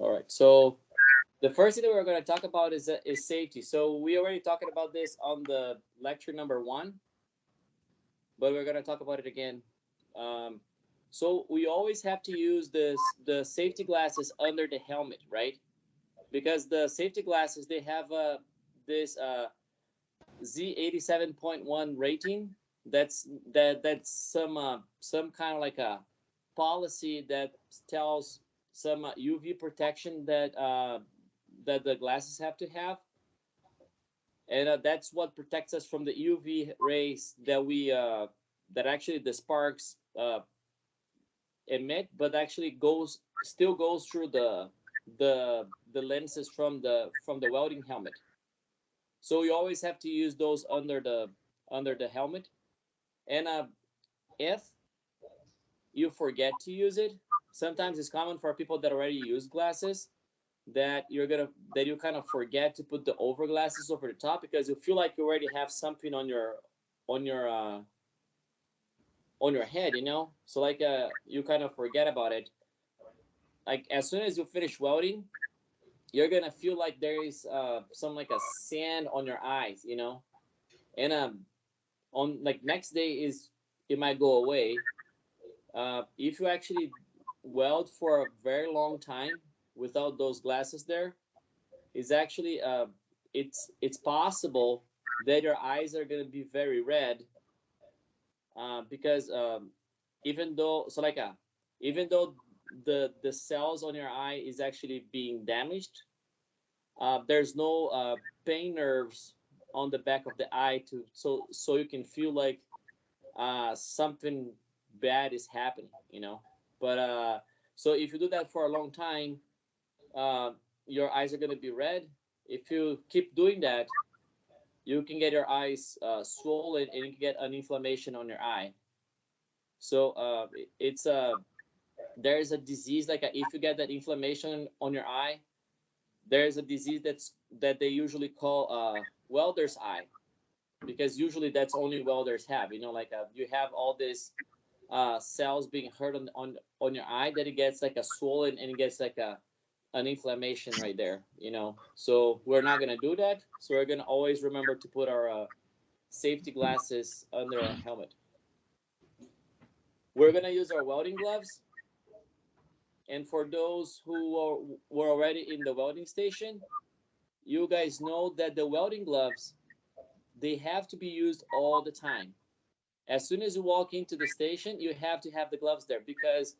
All right. So the first thing that we're going to talk about is safety. So we already talked about this on the lecture number one, but we're going to talk about it again. Um, so we always have to use the safety glasses under the helmet, right? Because the safety glasses they have this Z87.1 rating. That's some kind of like a policy that tells some UV protection that the glasses have to have, and that's what protects us from the UV rays that actually the sparks emit, but actually goes through the lenses from the welding helmet. So you always have to use those under the helmet. And if you forget to use it, sometimes it's common for people that already use glasses that you kind of forget to put the over glasses over the top because you feel like you already have something on your uh, on your head, you know. So like you kind of forget about it. Like as soon as you finish welding, you're gonna feel like there is some like a sand on your eyes, you know. And on like next day is it might go away. If you actually weld for a very long time without those glasses there, is actually it's possible that your eyes are going to be very red because even though so like even though the cells on your eye is actually being damaged, there's no pain nerves on the back of the eye to so you can feel like something bad is happening, you know. But so if you do that for a long time, uh, your eyes are going to be red. If you keep doing that, you can get your eyes swollen and you can get an inflammation on your eye. So it's there is a disease like if you get that inflammation on your eye, there is a disease that they usually call welder's eye, because usually that's only welders have. You know, like you have all these cells being hurt on your eye that it gets like a swollen and it gets like a an inflammation right there, you know. So we're not gonna do that. So we're gonna always remember to put our safety glasses under our helmet. We're gonna use our welding gloves, and for those were already in the welding station, you guys know that the welding gloves they have to be used all the time. As soon as you walk into the station, you have to have the gloves there because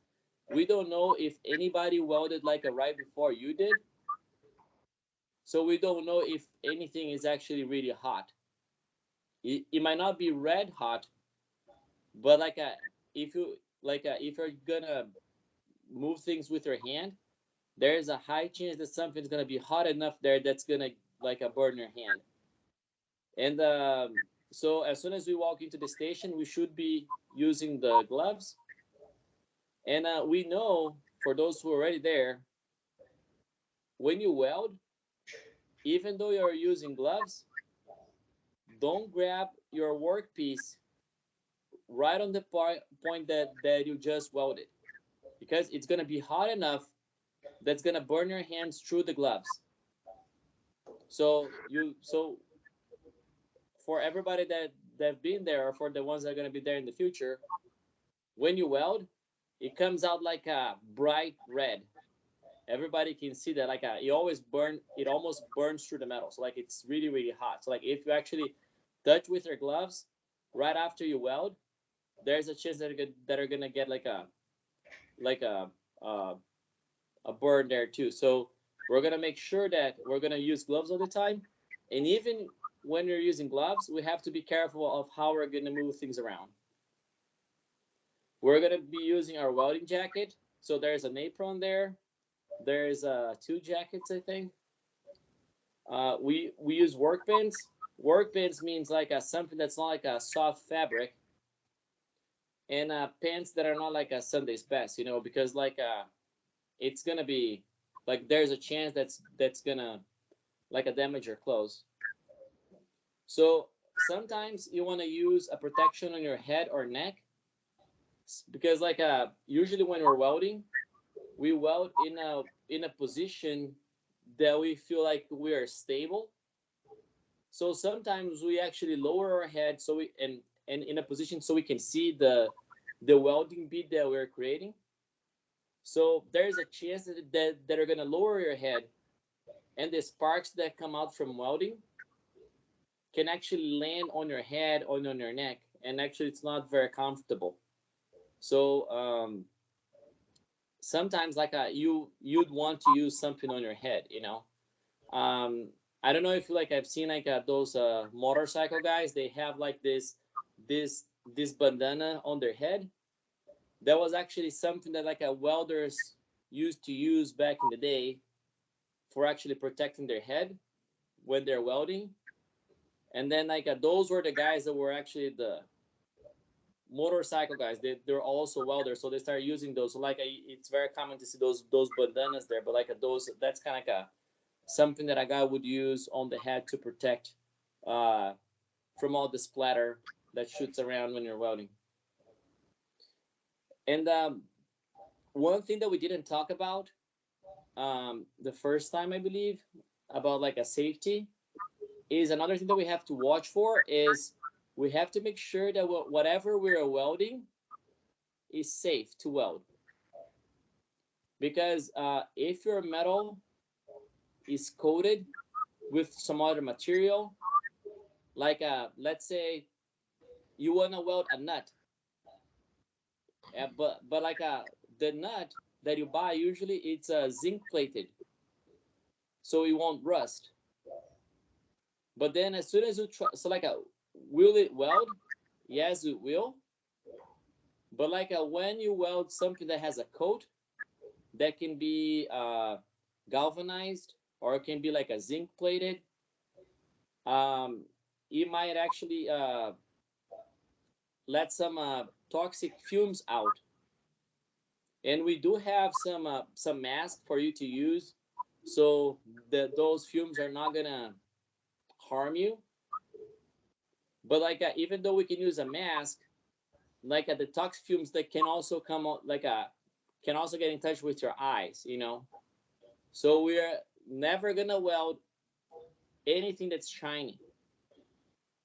we don't know if anybody welded like a right before you did. So we don't know if anything is actually really hot. It might not be red hot, but like if you if you're gonna move things with your hand, there's a high chance that something's gonna be hot enough there that's gonna like burn your hand. And so as soon as we walk into the station, we should be using the gloves. And we know for those who are already there, when you weld, even though you're using gloves, don't grab your workpiece right on the point that you just welded, because it's going to be hot enough that's going to burn your hands through the gloves. So for everybody that have been there, or for the ones that are going to be there in the future, when you weld, it comes out like a bright red. Everybody can see that like it almost burns through the metal. So like it's really hot. So like if you actually touch with your gloves right after you weld, there's a chance that are gonna get like uh, a burn there too. So we're gonna make sure that we're gonna use gloves all the time, and even when you're using gloves, we have to be careful of how we're gonna move things around. We're gonna be using our welding jacket. So there's an apron there. There's two jackets, I think. We use work bands. Work bands means like something that's not like a soft fabric, and pants that are not like a Sunday's best, you know, because it's gonna be like there's a chance that's gonna like a damage your clothes. So sometimes you want to use a protection on your head or neck, because usually when we're welding, we weld in a position that we feel like we are stable. So sometimes we actually lower our head so we and in a position so we can see the welding bead that we're creating. So there's a chance that are gonna lower your head, and the sparks that come out from welding can actually land on your head or on your neck, and actually it's not very comfortable. So sometimes like you'd want to use something on your head, you know. um I don't know if like I've seen like those motorcycle guys, they have like this this bandana on their head. That was actually something that like welders used to use back in the day for actually protecting their head when they're welding. And then like those were the guys that were actually the motorcycle guys. They're also welders, so they started using those. So like it's very common to see those bandanas there, but like those, that's kind of like a something that a guy would use on the head to protect uh, from all the splatter that shoots around when you're welding. And one thing that we didn't talk about the first time, I believe, about like a safety, is another thing that we have to watch for is we have to make sure that whatever we're welding is safe to weld. Because if your metal is coated with some other material, like let's say you want to weld a nut, but like the nut that you buy usually it's zinc plated, so it won't rust. But then as soon as you try, so like will it weld? Yes, it will. But like when you weld something that has a coat that can be galvanized or it can be like a zinc plated, um, it might actually let some toxic fumes out. And we do have some mask for you to use, so that those fumes are not gonna harm you. But like even though we can use a mask, like the toxic fumes that can also come out, like can also get in touch with your eyes, you know. So we're never gonna weld anything that's shiny,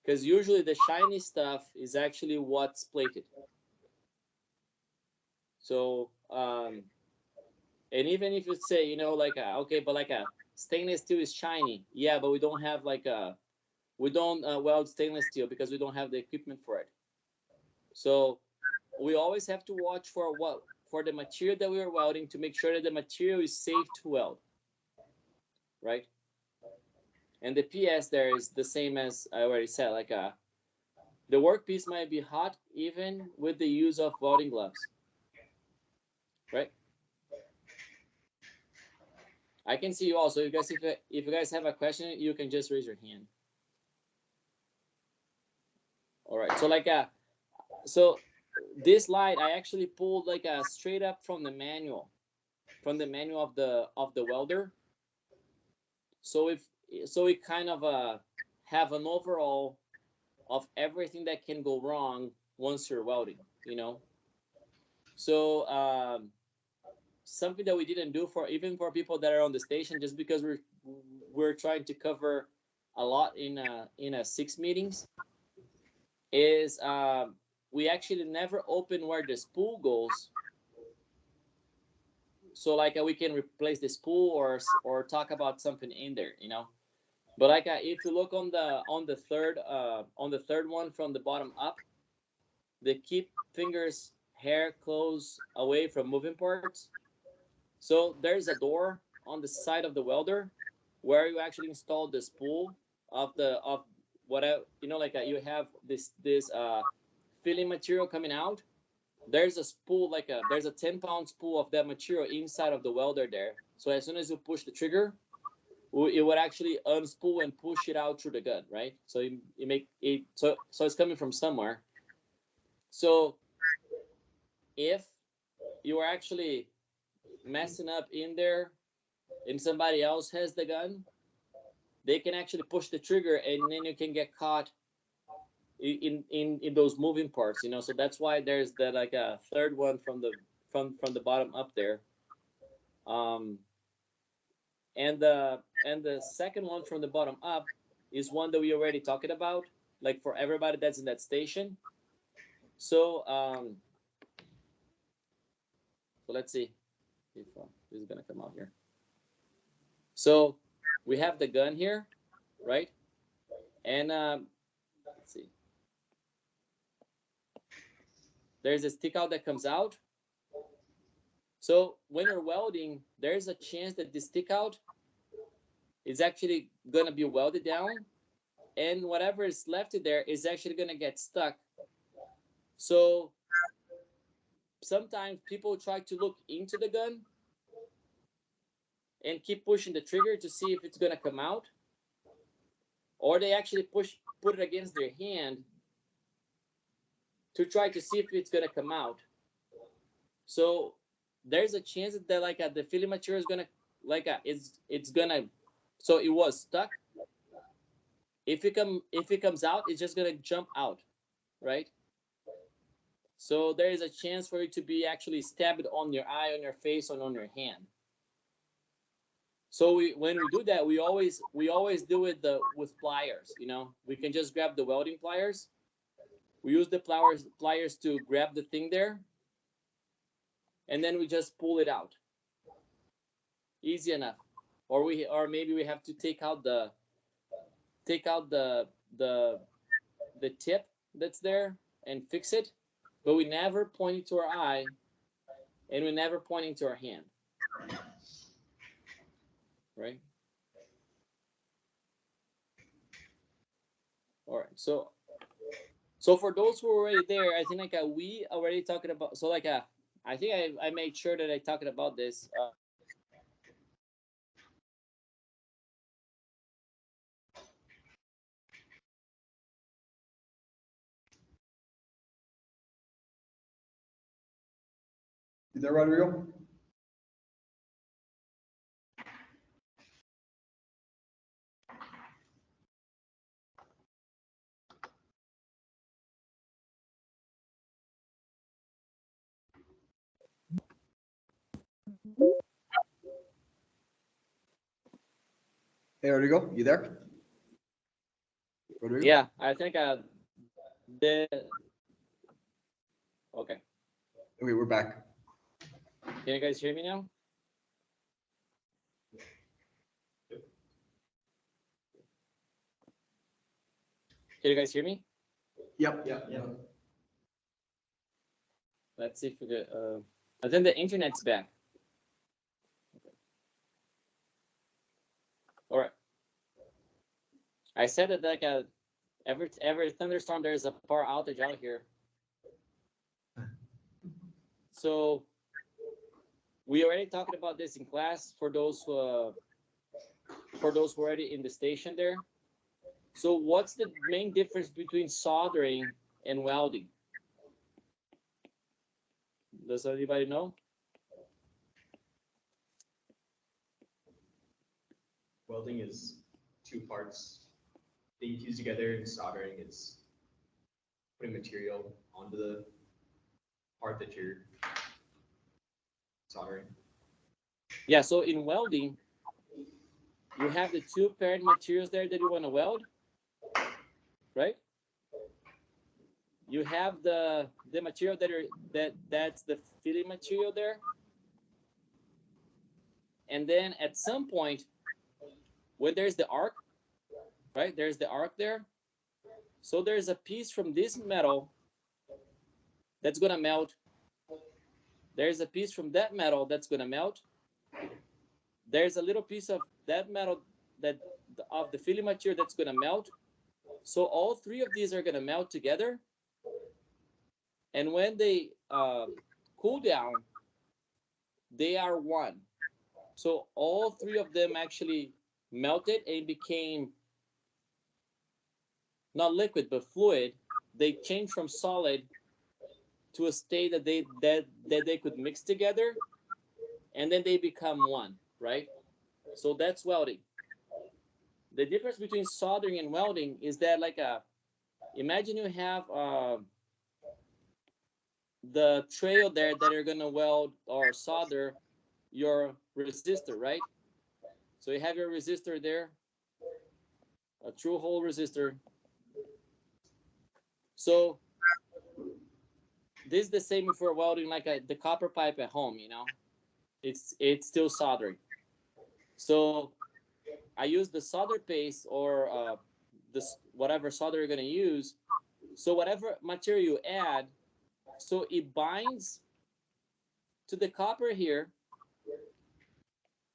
because usually the shiny stuff is actually what's plated. So and even if you say, you know, like okay, but like a stainless steel is shiny, yeah, but we don't have like a we don't weld stainless steel because we don't have the equipment for it. So we always have to watch for what for the material that we are welding to make sure that the material is safe to weld, right? And the PS there is the same as I already said, like the workpiece might be hot even with the use of welding gloves, right? I can see you also. You guys, if you guys have a question, you can just raise your hand. All right. So like so this light I actually pulled like straight up from the manual of the welder. So if so, we kind of have an overall of everything that can go wrong once you're welding, you know. So something that we didn't do for even for people that are on the station, just because we're trying to cover a lot in a 6 meetings, is we actually never open where the spool goes, so like we can replace the spool or talk about something in there, you know. But like if you look on the third one from the bottom up, they keep fingers hair close away from moving parts. So there's a door on the side of the welder where you actually install the spool of whatever, you know, like you have this filling material coming out. There's a spool, like there's a 10-pound spool of that material inside of the welder there. So as soon as you push the trigger, it would actually unspool and push it out through the gun, right? So you make it so it's coming from somewhere. So if you are actually messing up in there and somebody else has the gun, they can actually push the trigger and then you can get caught in those moving parts, you know. So that's why there's that like a third one from the from the bottom up there. Um, And the second one from the bottom up is one that we already talked about, like for everybody that's in that station. So so let's see if this is gonna come out here. So we have the gun here, right? And let's see. There's a stick out that comes out. So when you're welding, there's a chance that the stick out is actually gonna be welded down, and whatever is left there is actually gonna get stuck. So sometimes people try to look into the gun and keep pushing the trigger to see if it's gonna come out, or they actually put it against their hand to try to see if it's gonna come out. So there's a chance that like the filling material is gonna like it's gonna, so it was stuck. If it comes out, it's just gonna jump out, right? So there is a chance for it to be actually stabbed on your eye, on your face, or on your hand. So when we do that, we always do it with pliers. You know, we can just grab the welding pliers. We use the pliers to grab the thing there, and then we just pull it out. Easy enough. Or maybe we have to take out the tip that's there and fix it, but we never point it to our eye, and we never point it to our hand, right? All right. So for those who are already there, I think like we already talking about. So like I think I made sure that I talked about this. You there, Rodrigo? Hey, Rodrigo, you there? Rodrigo? Yeah, I think the okay. Okay, we're back. Can you guys hear me now? Can you guys hear me? Yep. Let's see if we get. I think the internet's back. All right. I said that like every thunderstorm there's a power outage out here. So we already talked about this in class for those who already in the station there. So what's the main difference between soldering and welding? Does anybody know? Welding is two parts being fused together, and soldering is putting material onto the part that you're soldering. Yeah, so in welding, you have the two paired materials there that you want to weld, right? You have the material that's the filling material there. And then at some point, when there's the arc, right? There's the arc there. So there's a piece from this metal that's gonna melt. There's a piece from that metal that's gonna melt. There's a little piece of that metal that of the filling material that's gonna melt. So all three of these are gonna melt together. And when they cool down, they are one. So all three of them actually melted and became not liquid but fluid. They changed from solid to a state that they could mix together, and then they become one, right? So that's welding. The difference between soldering and welding is that like imagine you have the trail there that you're gonna weld or solder your resistor, right? So you have your resistor there, a true hole resistor. So this is the same if we're welding like the copper pipe at home, you know, it's still soldering. So I use the solder paste or this whatever solder you're gonna use. So whatever material you add, so it binds to the copper here,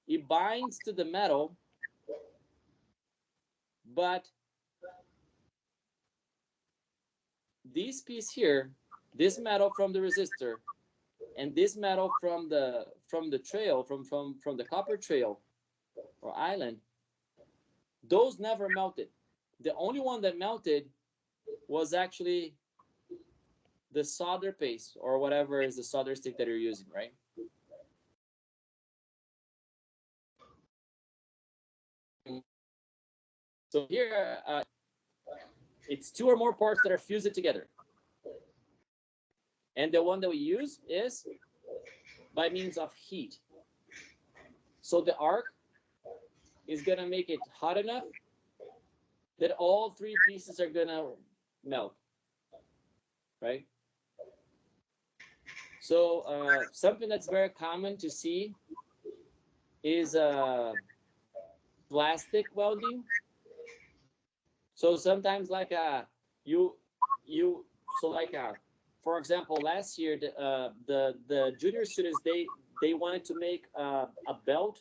it binds to the metal, but this piece here, this metal from the resistor, and this metal from the trail, from the copper trail or island, those never melted. The only one that melted was actually the solder paste or whatever is the solder stick that you're using, right? So here, it's two or more parts that are fused together. And the one that we use is by means of heat. So the arc is gonna make it hot enough that all three pieces are gonna melt, right? So something that's very common to see is plastic welding. So sometimes like you you so like for example, last year the junior students they wanted to make a belt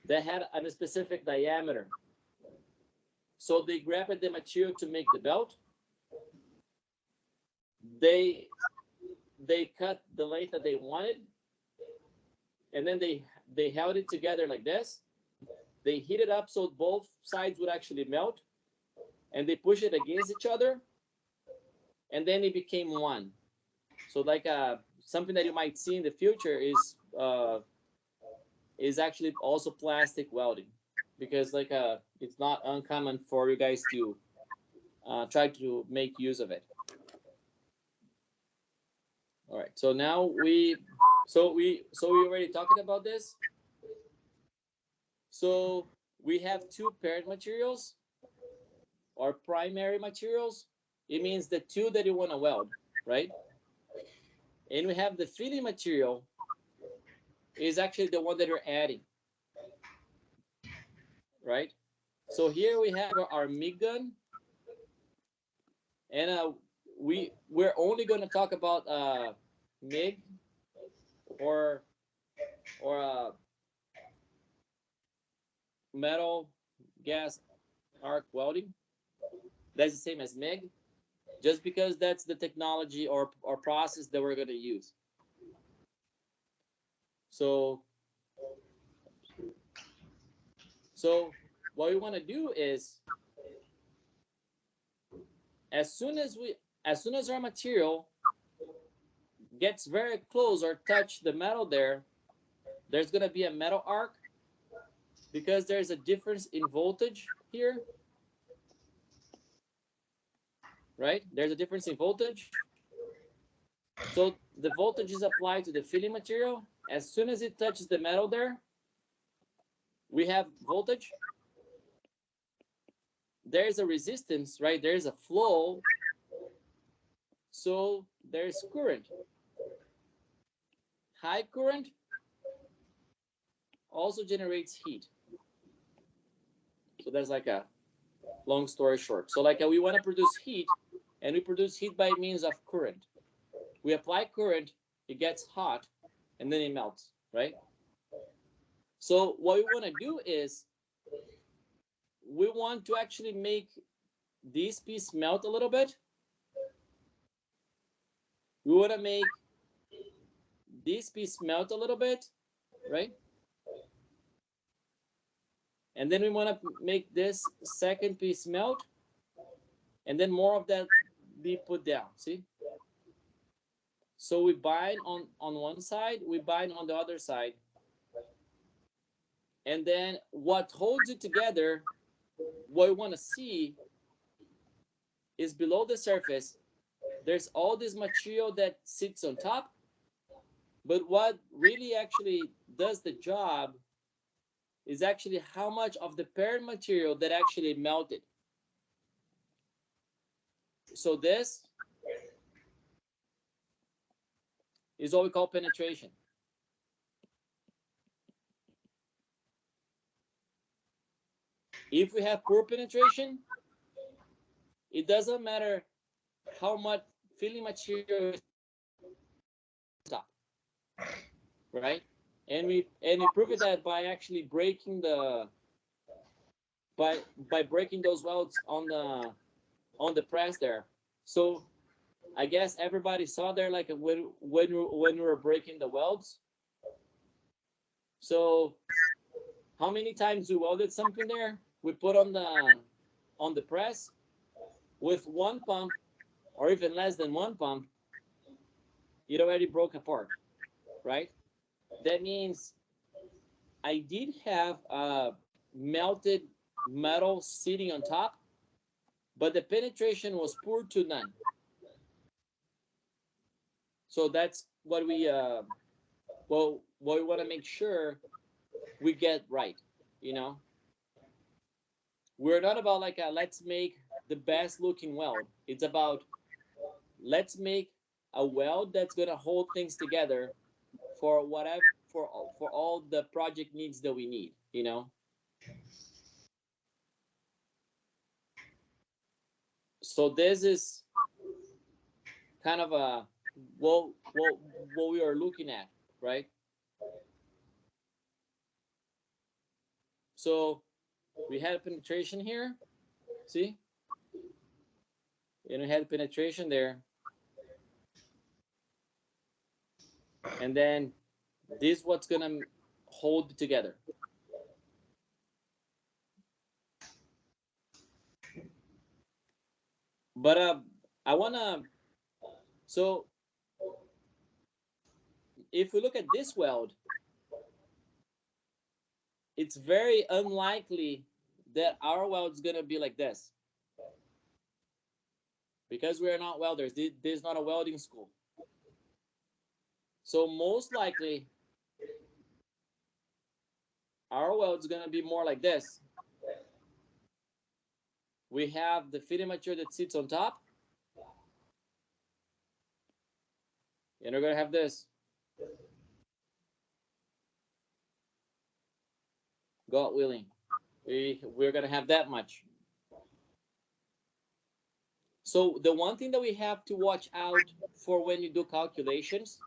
that had a specific diameter. So they grabbed the material to make the belt. They they cut the length that they wanted, and then they held it together like this. They heat it up so both sides would actually melt, and they push it against each other, and then it became one. So like something that you might see in the future is actually also plastic welding, because like it's not uncommon for you guys to try to make use of it. All right, so now we already talking about this. So we have two paired materials or primary materials. It means the two that you want to weld, right? And we have the filling material is actually the one that you're adding, right? So here we have our MIG gun, and we're only going to talk about MIG or metal gas arc welding. That's the same as MIG, just because that's the technology or process that we're going to use. So what we want to do is as soon as our material gets very close or touch the metal there's going to be a metal arc because there's a difference in voltage here, right? There's a difference in voltage. So the voltage is applied to the filling material. As soon as it touches the metal there, we have voltage. There's a resistance, right? There's a flow. So there's current. High current also generates heat. So that's like a long story short. So like we want to produce heat, and we produce heat by means of current. We apply current, it gets hot, and then it melts, right? So what we want to do is we want to actually make this piece melt a little bit. We want to make this piece melt a little bit, right? And then we want to make this second piece melt, and then more of that be put down, see? So we bind on one side, we bind on the other side. And then what holds it together, what we want to see is below the surface, there's all this material that sits on top. But what really actually does the job is actually how much of the parent material that actually melted. So this is what we call penetration. If we have poor penetration, it doesn't matter how much filling material is top, right? And we prove that by actually breaking the by breaking those welds on the press there. So I guess everybody saw there like when we were breaking the welds. So how many times we welded something there? We put on the press with one pump or even less than one pump, it already broke apart, right? That means I did have melted metal sitting on top, but the penetration was poor to none. So that's what what we want to make sure we get right. You know, we're not about like let's make the best looking weld. It's about let's make a weld that's gonna hold things together for whatever for all the project needs that we need. You know, so this is kind of a what we are looking at, right? So we had penetration here, see, and we had penetration there, and then this what's gonna hold it together. But I wanna so if we look at this weld, it's very unlikely that our weld is gonna be like this because we are not welders. This is not a welding school. So most likely our weld is gonna be more like this. We have the fitting material that sits on top, and we're gonna have this. God willing, we're gonna have that much. So the one thing that we have to watch out for when you do calculations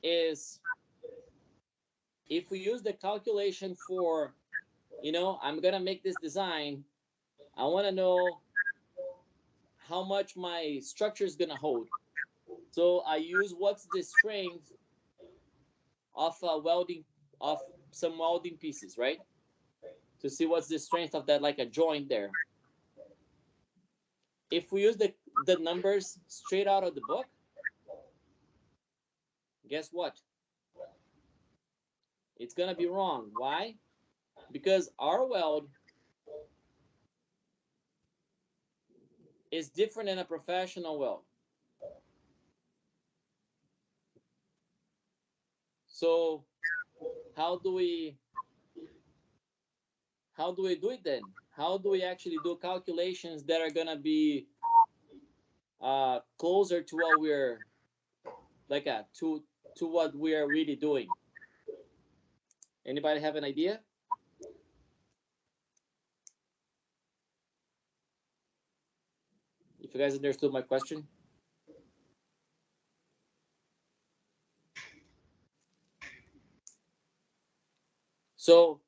is if we use the calculation for, I'm gonna make this design, I want to know how much my structure is gonna hold. So I use what's the strength of welding of some welding pieces, right? To see what's the strength of that, like a joint there. If we use the numbers straight out of the book, guess what? It's gonna be wrong. Why? Because our weld is different than a professional weld. So how do we do it then? How do we actually do calculations that are gonna be closer to what we're like to what we are really doing? Anybody have an idea? If you guys understood my question. So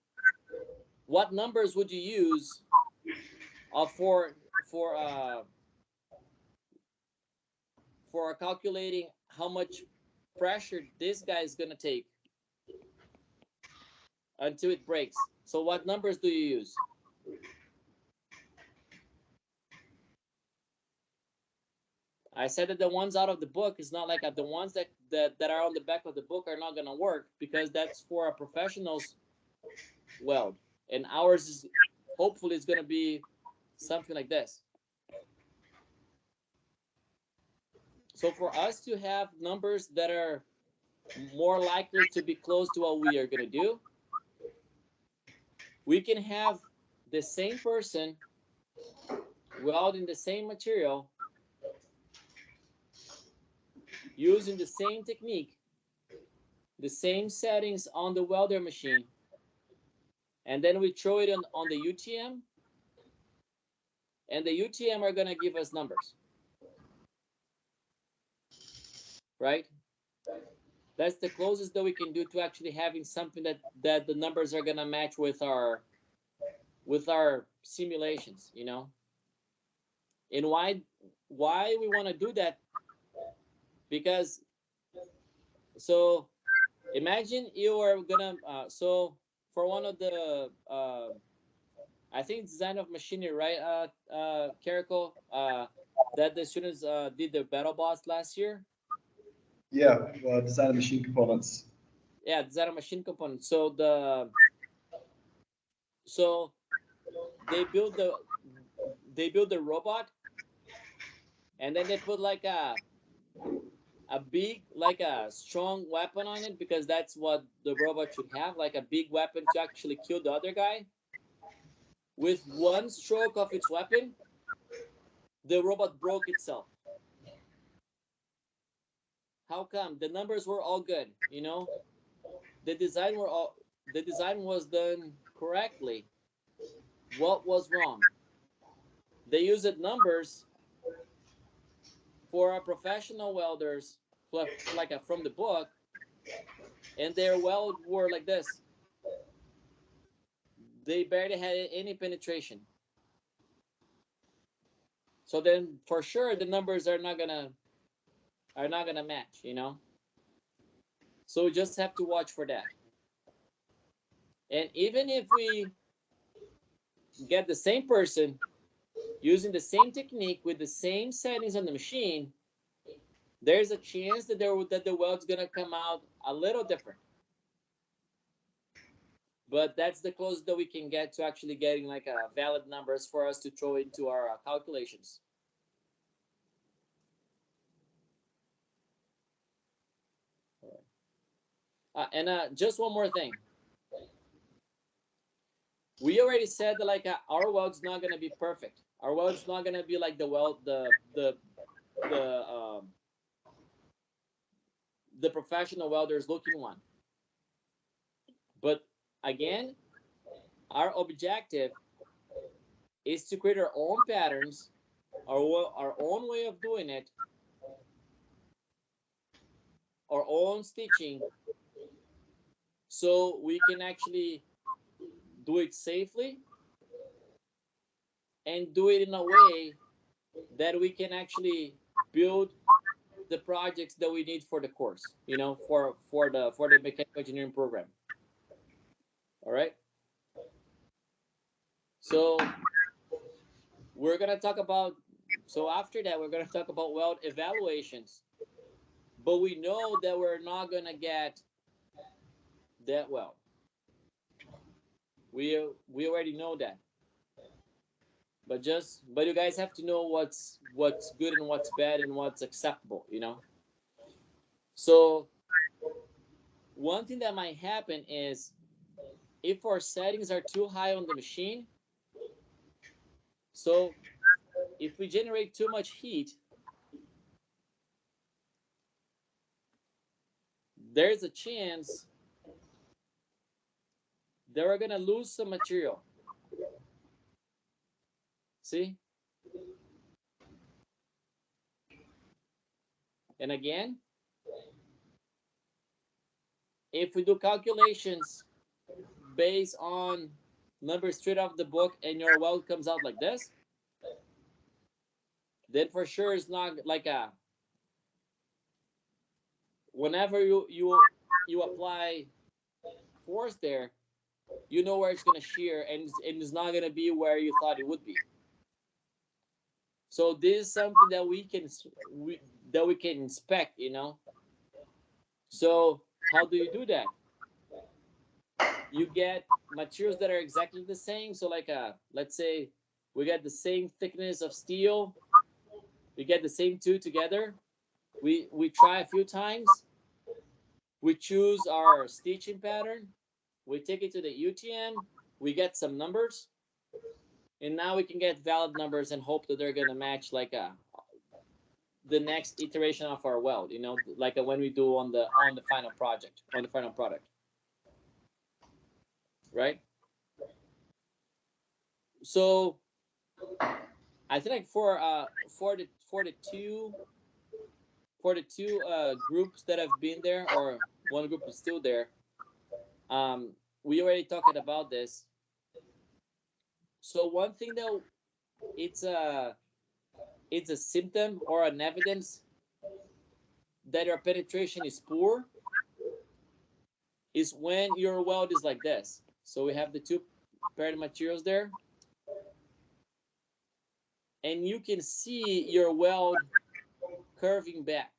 what numbers would you use for for uh, for calculating how much pressure this guy is gonna take until it breaks? So what numbers do you use? I said that the ones out of the book is not like the ones that are on the back of the book are not gonna work because that's for a professional's weld, and ours is hopefully it's gonna be something like this. So for us to have numbers that are more likely to be close to what we are gonna do, we can have the same person welding the same material using the same technique, the same settings on the welder machine, and then we throw it on the UTM, and the UTM are going to give us numbers, right? That's the closest that we can do to actually having something that the numbers are going to match with our simulations, you know. And why we want to do that? Because so imagine you are gonna so for one of the I think design of machinery, right, Carrico, that the students did the battle boss last year. Yeah, design of machine components. Yeah, design of machine components. So they build the robot, and then they put like a big, like a strong weapon on it, because that's what the robot should have, like a big weapon to actually kill the other guy. With one stroke of its weapon, the robot broke itself. How come? The numbers were all good, you know. The design was done correctly. What was wrong? They used numbers for our professional welders, like from the book, and their weld were like this. They barely had any penetration. So then, for sure, the numbers are not gonna match, you know. So we just have to watch for that. And even if we get the same person using the same technique with the same settings on the machine, there's a chance that the weld's gonna come out a little different. But that's the closest that we can get to actually getting like a valid numbers for us to throw into our calculations. And just one more thing. We already said that like our weld's not gonna be perfect. Our weld's not gonna be like the the professional welders looking one. But again, our objective is to create our own patterns, our own way of doing it, our own stitching, so we can actually do it safely and do it in a way that we can actually build the projects that we need for the course, you know, for the mechanical engineering program. All right. So we're gonna talk about. So after that, we're gonna talk about weld evaluations. But we know that we're not gonna get that well. We already know that. But you guys have to know what's good and what's bad and what's acceptable, you know. So one thing that might happen is if our settings are too high on the machine, so if we generate too much heat, there's a chance that we're gonna lose some material. See? And again, if we do calculations based on numbers straight off the book and your weld comes out like this, then for sure it's not like a whenever you apply force there, you know where it's gonna shear, and it's not gonna be where you thought it would be. So this is something that we can inspect, you know. So how do you do that? You get materials that are exactly the same. So like let's say we get the same thickness of steel, we get the same two together. We try a few times. We choose our stitching pattern. We take it to the UTM. we get some numbers, and now we can get valid numbers and hope that they're gonna match like the next iteration of our weld. You know, like when we do on the final project, on the final product, right? So I think like for the two groups that have been there, or one group is still there, we already talked about this. So one thing that it's a it's a symptom or an evidence that your penetration is poor is when your weld is like this. So we have the two paired materials there, and you can see your weld curving back.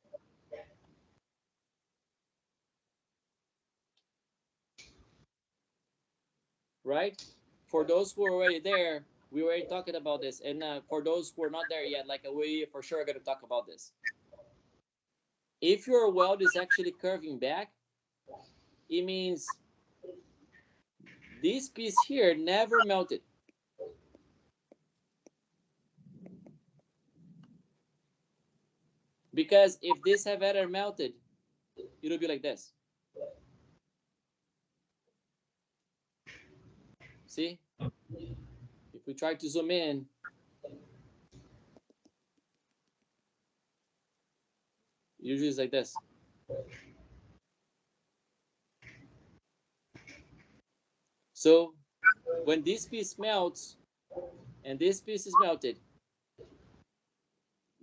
Right? For those who are already there, we already talked about this, and for those who are not there yet, like we for sure are going to talk about this. If your weld is actually curving back, it means this piece here never melted. Because if this have ever melted, it'll be like this. See? If we try to zoom in, usually it's like this. So when this piece melts and this piece is melted,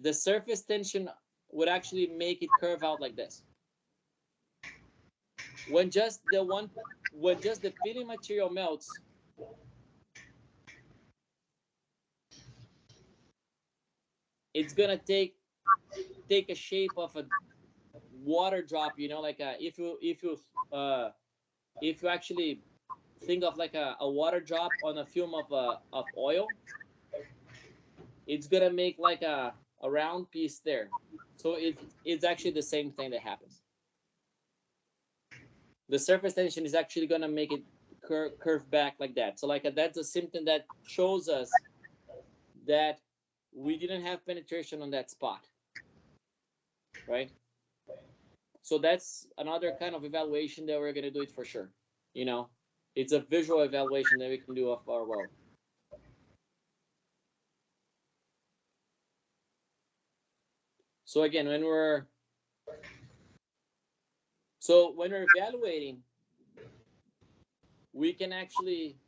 the surface tension would actually make it curve out like this. When just the filling material melts, it's gonna take a shape of a water drop. You know, like if you actually think of like a water drop on a film of oil, it's gonna make like a round piece there. So it's actually the same thing that happens. The surface tension is actually gonna make it curve back like that. So like that's a symptom that shows us that we didn't have penetration on that spot, right? So that's another kind of evaluation that we're gonna do it for sure. You know, it's a visual evaluation that we can do of our weld. So again, when we're evaluating, we can actually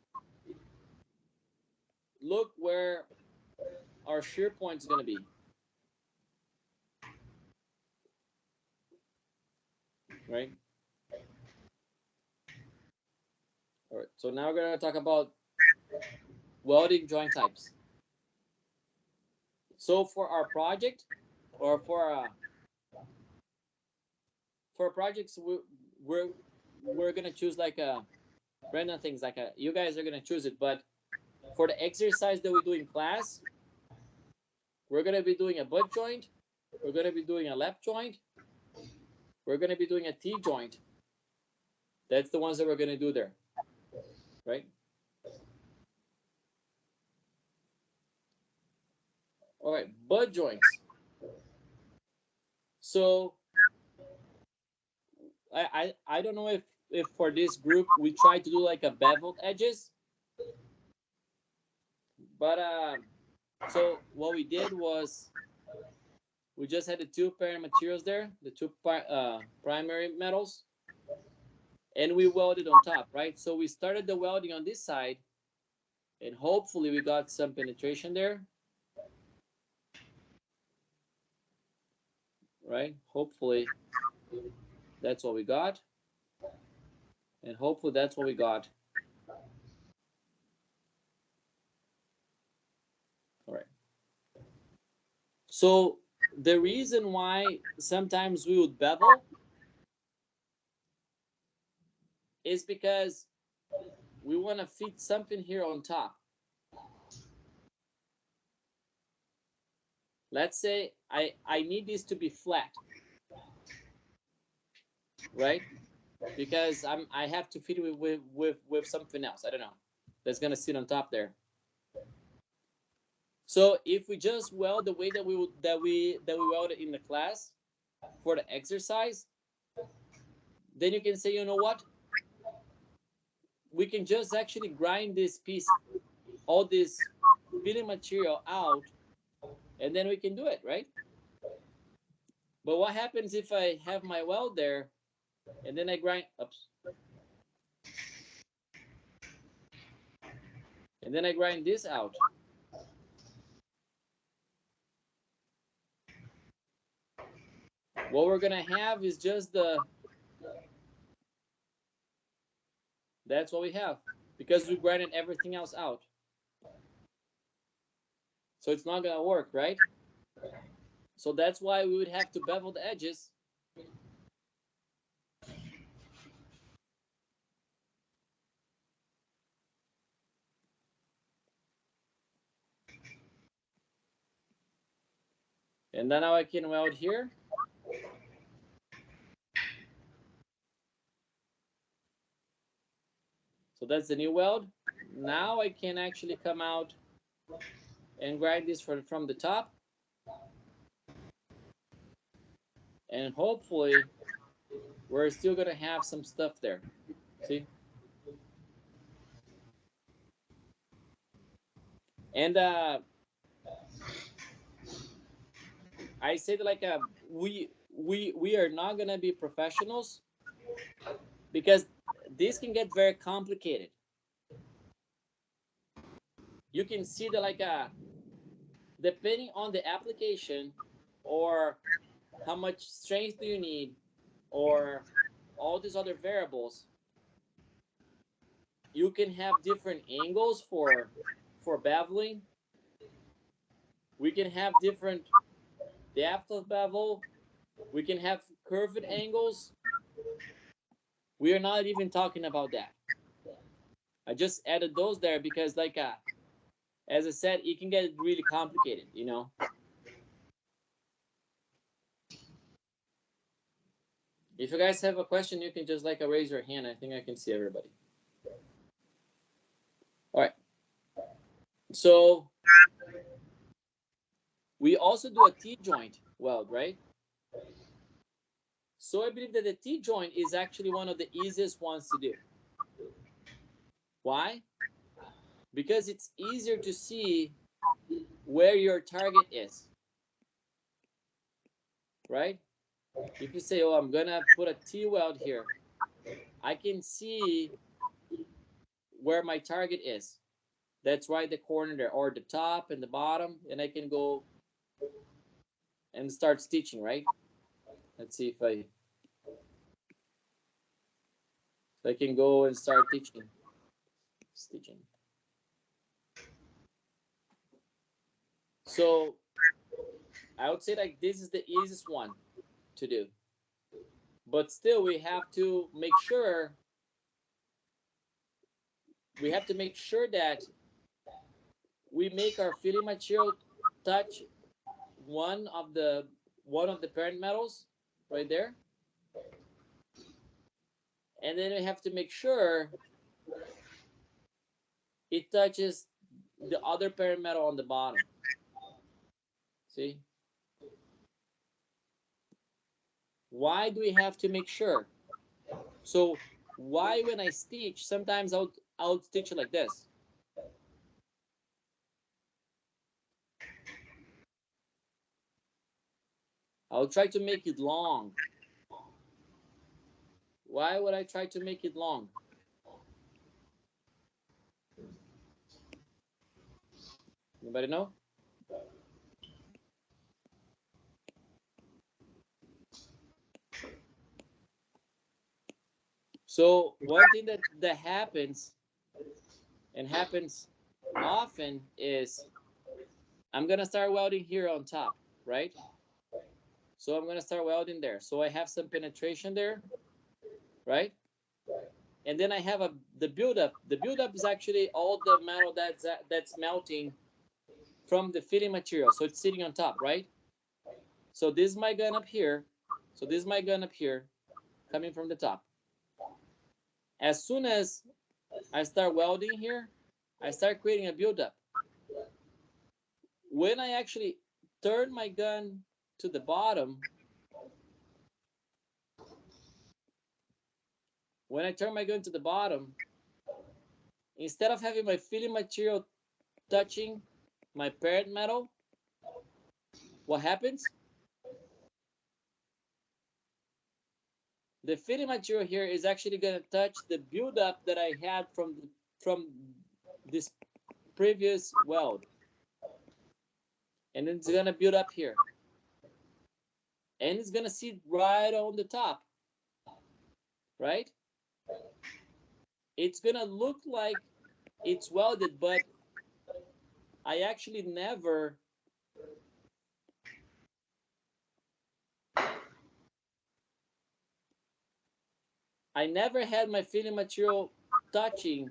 look where our shear point is going to be. Right? All right. So now we're going to talk about welding joint types. So for our project, or for projects, we're going to choose like a random things, like you guys are going to choose it, but for the exercise that we do in class, we're going to be doing a butt joint, we're going to be doing a lap joint, we're going to be doing a T joint. That's the ones that we're going to do there, right? All right, butt joints. So I don't know if for this group we try to do like a beveled edges, but so what we did was we just had the two parent materials there, the two primary metals, and we welded on top, right? So we started the welding on this side, and hopefully we got some penetration there, right? Hopefully that's what we got, and hopefully that's what we got. All right. So the reason why sometimes we would bevel is because we want to fit something here on top. Let's say I need this to be flat, right? Because I have to fit it with something else. I don't know. that's gonna sit on top there. So if we just weld the way that we welded in the class for the exercise, then you can say, you know what? We can just actually grind this piece, all this filling material out, and then we can do it, right? But what happens if I have my weld there and then I grind, oops, and then I grind this out? What we're gonna have is just that's what we have, because we grinded everything else out. So it's not gonna work, right? So that's why we would have to bevel the edges. And then now I can weld here. So that's the new weld. Now I can actually come out and grind this from the top. And hopefully we're still gonna have some stuff there. See? And I said like we are not gonna be professionals because this can get very complicated. You can see that like depending on the application or how much strength do you need or all these other variables, you can have different angles for beveling. We can have different depth of bevel. We can have curved angles. We are not even talking about that. I just added those there because like as I said, it can get really complicated, you know. If you guys have a question, you can just like raise your hand. I think I can see everybody. All right. So we also do a T-joint weld, right? So I believe that the T-joint is actually one of the easiest ones to do. Why? Because it's easier to see where your target is, right? If you say, oh, I'm gonna put a T-weld here, I can see where my target is. That's right, the corner there, or the top and the bottom, and I can go and start stitching, right? Let's see if I can go and start stitching. So I would say like this is the easiest one to do. But still we have to make sure that we make our filling material touch one of the parent metals right there. And then we have to make sure it touches the other parent metal on the bottom. See? Why do we have to make sure? So why when I stitch, sometimes I'll stitch it like this. I'll try to make it long. Why would I try to make it long? Anybody know? So one thing that happens and happens often is I'm gonna start welding here on top, right? So I'm gonna start welding there. So I have some penetration there, right? And then I have the buildup. The buildup is actually all the metal that's melting from the fitting material. So it's sitting on top, right? So this is my gun up here. So this is my gun up here, coming from the top. As soon as I start welding here, I start creating a buildup. When I actually turn my gun to the bottom, instead of having my filling material touching my parent metal, what happens? The filling material here is actually going to touch the buildup that I had from this previous weld, and it's going to build up here, and it's going to sit right on the top, right? It's going to look like it's welded, but I actually never had my filling material touching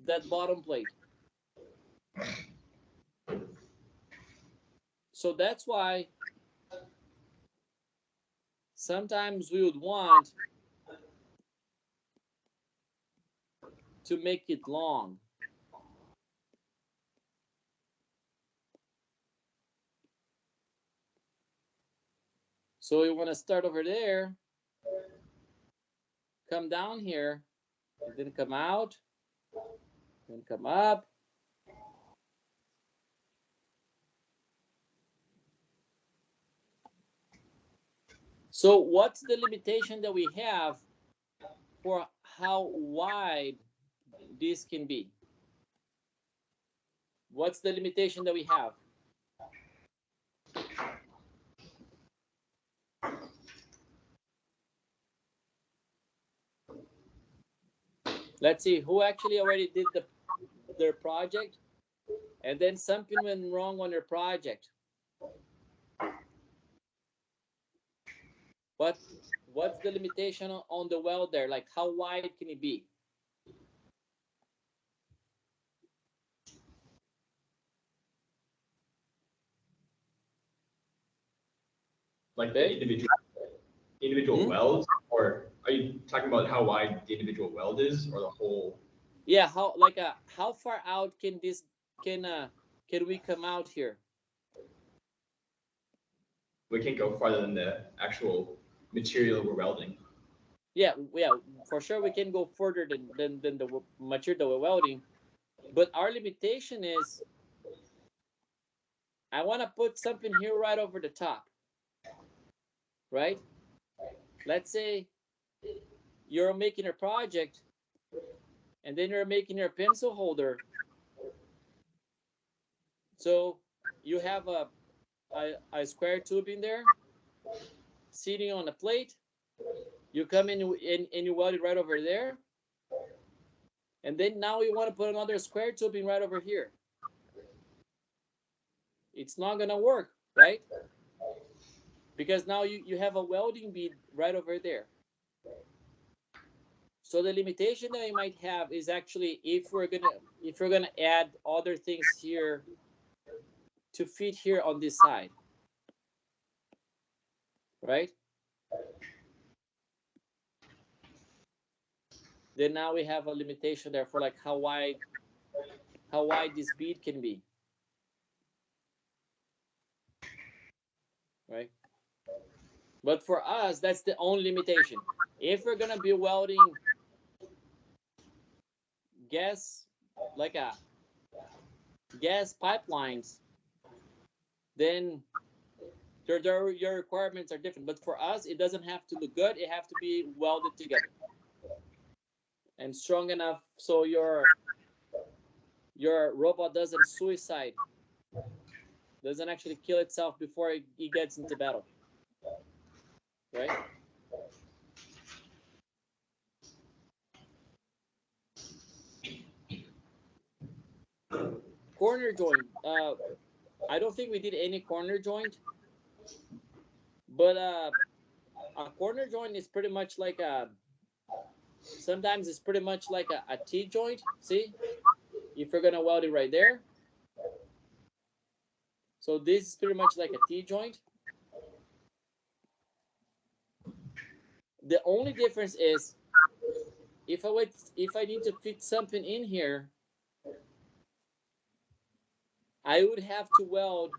that bottom plate. So that's why sometimes we would want to make it long. So you want to start over there, come down here, and then come out, then come up. So what's the limitation that we have for how wide this can be? What's the limitation that we have? Let's see who actually already did their project, and then something went wrong on their project. What's the limitation on the weld there? Like, how wide can it be? Like the individual welds, or are you talking about how wide the individual weld is, or the whole? Yeah, how far out can we come out here? We can't go farther than the actual material we're welding. Yeah, for sure we can go further than the material that we're welding, but our limitation is I want to put something here right over the top, right? Let's say you're making a project and then you're making your pencil holder. So you have a square tube in there sitting on a plate. You come in and you weld it right over there. And then now you want to put another square tube in right over here. It's not going to work, right? Because now you have a welding bead right over there. So the limitation that we might have is actually if we're gonna add other things here to fit here on this side, right? Then now we have a limitation there for like how wide this bead can be, right? But for us, that's the only limitation. If we're gonna be welding gas, like a gas pipelines, then your requirements are different. But for us, it doesn't have to look good. It have to be welded together and strong enough so your robot doesn't suicide, doesn't actually kill itself before it gets into battle, right? Corner joint. I don't think we did any corner joint, but a corner joint is pretty much like sometimes it's pretty much like a T joint. See, if you're gonna weld it right there, so this is pretty much like a T joint. The only difference is if I need to fit something in here, I would have to weld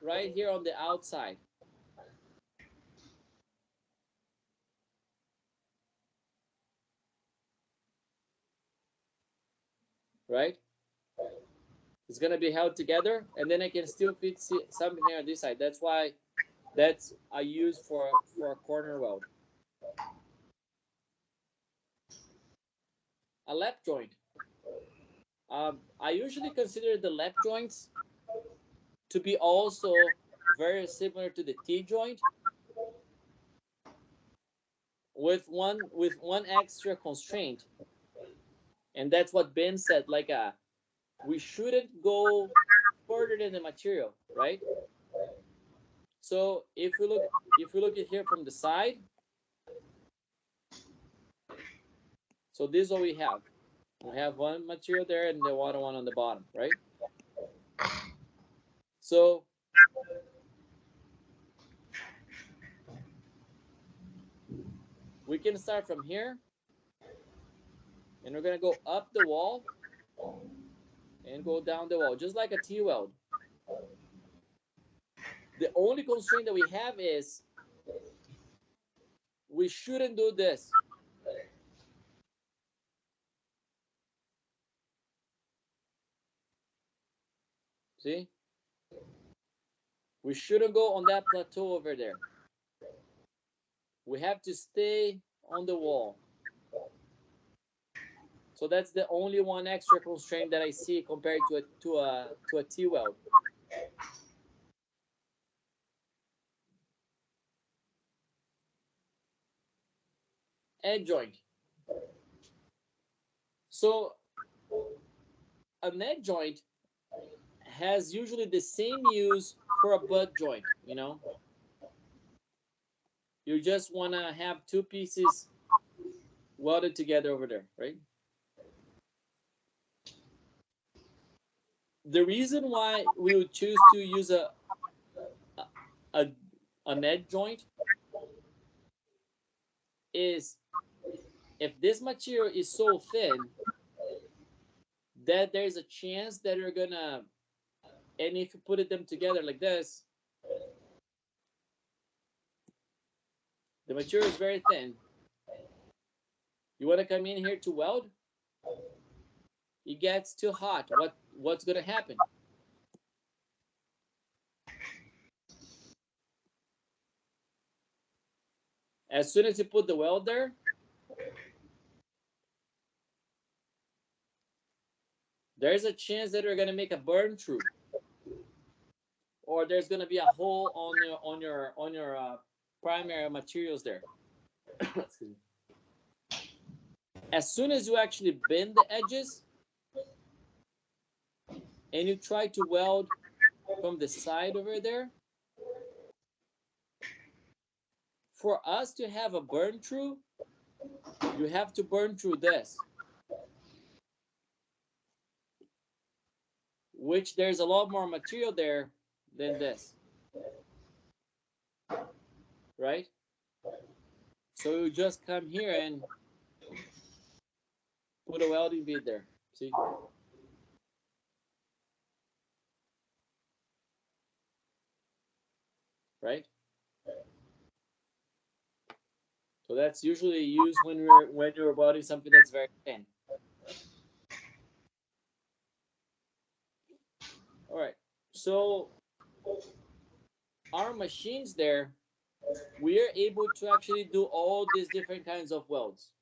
right here on the outside. Right? It's gonna be held together, and then I can still fit something here on this side. That's why that's I use for a corner weld. A lap joint. I usually consider the lap joints to be also very similar to the T joint, with one extra constraint, and that's what Ben said. Like we shouldn't go further than the material, right? So if we look at here from the side, so this is what we have. We have one material there and the other one on the bottom, right? So we can start from here, and we're gonna go up the wall and go down the wall, just like a T-weld. The only constraint that we have is we shouldn't do this. See? We shouldn't go on that plateau over there. We have to stay on the wall. So that's the only one extra constraint that I see compared to a T-weld. Edge joint. So an edge joint has usually the same use for a butt joint, you know? You just want to have two pieces welded together over there, right? The reason why we would choose to use a an edge joint is if this material is so thin that there's a chance that you're gonna, and if you put them together like this, the material is very thin. You want to come in here to weld, it gets too hot. What's gonna happen? As soon as you put the weld there, there's a chance that you're gonna make a burn through, or there's gonna be a hole on your primary materials there. As soon as you actually bend the edges and you try to weld from the side over there, for us to have a burn through, you have to burn through this, which there's a lot more material there than this, right? So you just come here and put a welding bit there, see? Right? So that's usually used when you're welding something that's very thin. All right. So our machines there, we are able to actually do all these different kinds of welds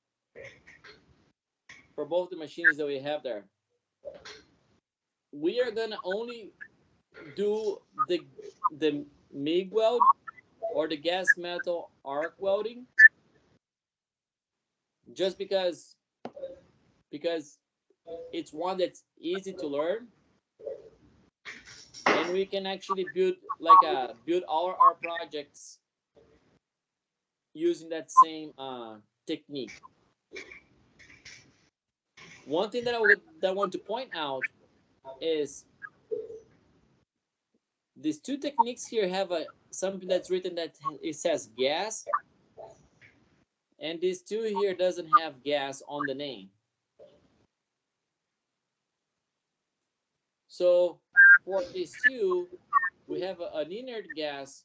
for both the machines that we have there. We are gonna only do the MIG weld or the gas metal arc welding, just because it's one that's easy to learn, and we can actually build all our projects using that same technique. One thing that I want to point out is these two techniques here have something that's written that it says gas And this 2 here doesn't have gas on the name. So for this 2, we have an inert gas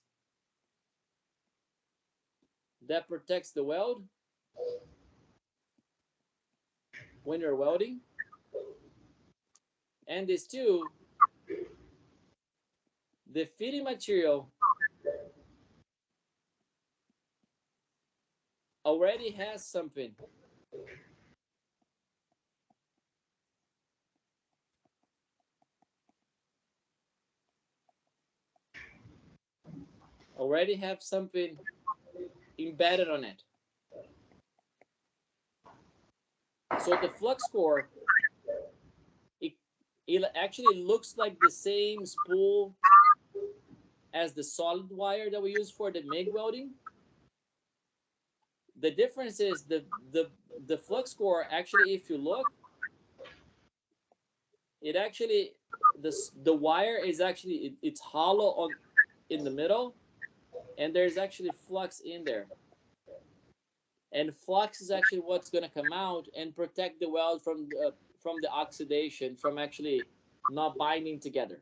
that protects the weld when you're welding. And this 2, the fitting material already has something. Already have something embedded on it. So the flux core, it, it actually looks like the same spool as the solid wire that we use for the MIG welding. The difference is the flux core, actually, if you look, it actually, the wire is actually, it's hollow on in the middle, and there's actually flux in there. And flux is actually what's going to come out and protect the weld from the oxidation, from actually not binding together.